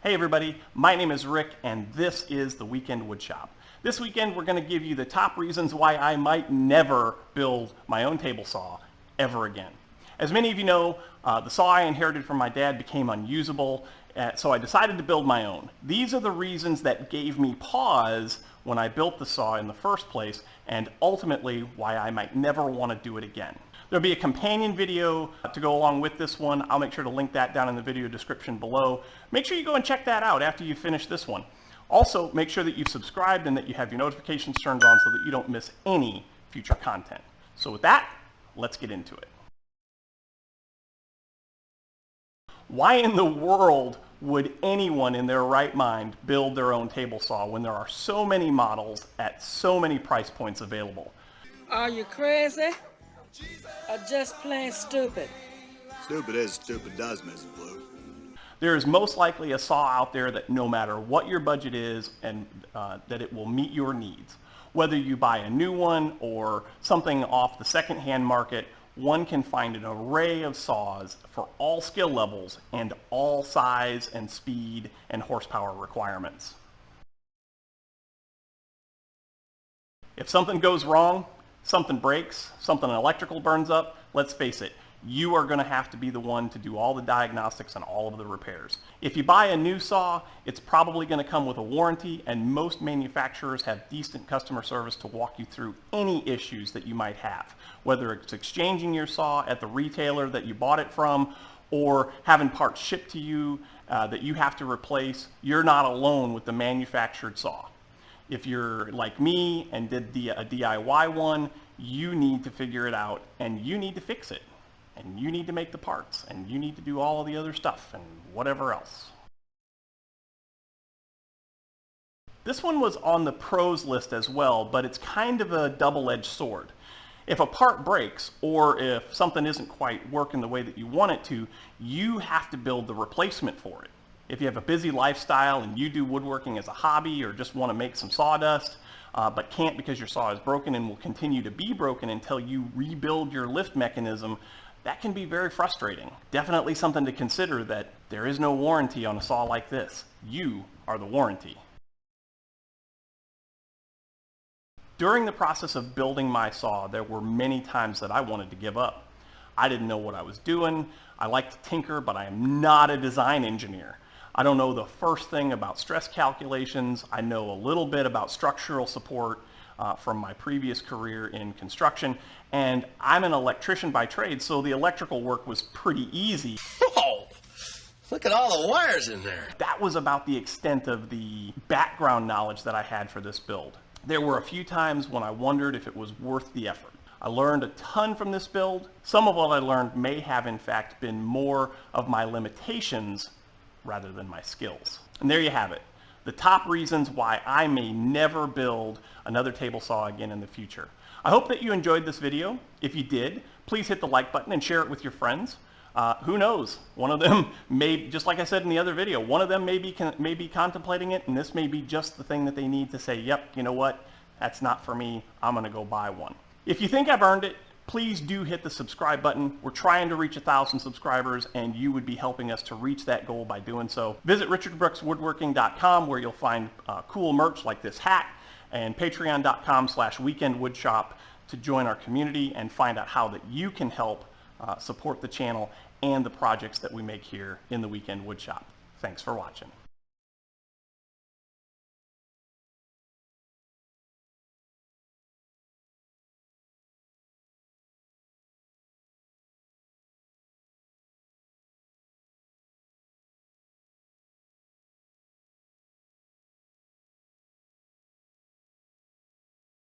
Hey everybody, my name is Rick and this is the Weekend Woodshop. This weekend we're going to give you the top reasons why I might never build my own table saw ever again. As many of you know, the saw I inherited from my dad became unusable, so I decided to build my own. These are the reasons that gave me pause when I built the saw in the first place, and ultimately why I might never want to do it again. There'll be a companion video to go along with this one. I'll make sure to link that down in the video description below. Make sure you go and check that out after you finish this one. Also, make sure that you've subscribed and that you have your notifications turned on so that you don't miss any future content. So with that, let's get into it. Why in the world would anyone in their right mind build their own table saw when there are so many models at so many price points available? Are you crazy? Or just plain stupid? Stupid as stupid does, Mrs. Blue. There is most likely a saw out there that no matter what your budget is, and that it will meet your needs. Whether you buy a new one or something off the secondhand market, one can find an array of saws for all skill levels and all size and speed and horsepower requirements. If something goes wrong, something breaks, something electrical burns up, let's face it, you are going to have to be the one to do all the diagnostics and all of the repairs. If you buy a new saw, it's probably going to come with a warranty, and most manufacturers have decent customer service to walk you through any issues that you might have. Whether it's exchanging your saw at the retailer that you bought it from, or having parts shipped to you that you have to replace, you're not alone with the manufactured saw. If you're like me and did a DIY one, you need to figure it out and you need to fix it. And you need to make the parts and you need to do all the other stuff and whatever else. This one was on the pros list as well, but it's kind of a double-edged sword. If a part breaks or if something isn't quite working the way that you want it to, you have to build the replacement for it. If you have a busy lifestyle and you do woodworking as a hobby or just want to make some sawdust, but can't because your saw is broken and will continue to be broken until you rebuild your lift mechanism, that can be very frustrating. Definitely something to consider that there is no warranty on a saw like this. You are the warranty. During the process of building my saw, there were many times that I wanted to give up. I didn't know what I was doing. I like to tinker, but I am not a design engineer. I don't know the first thing about stress calculations. I know a little bit about structural support from my previous career in construction, and I'm an electrician by trade, so the electrical work was pretty easy. Whoa! Look at all the wires in there. That was about the extent of the background knowledge that I had for this build. There were a few times when I wondered if it was worth the effort. I learned a ton from this build. Some of what I learned may have in fact been more of my limitations rather than my skills. And there you have it. The top reasons why I may never build another table saw again in the future. I hope that you enjoyed this video. If you did, please hit the like button and share it with your friends. Who knows? One of them may, just like I said in the other video, one of them may be contemplating it, and this may be just the thing that they need to say, yep, you know what? That's not for me. I'm going to go buy one. If you think I've earned it, please do hit the subscribe button. We're trying to reach 1,000 subscribers, and you would be helping us to reach that goal by doing so. Visit richardbrookswoodworking.com where you'll find cool merch like this hat, and patreon.com/weekendwoodshop to join our community and find out how that you can help support the channel and the projects that we make here in the Weekend Woodshop. Thanks for watching.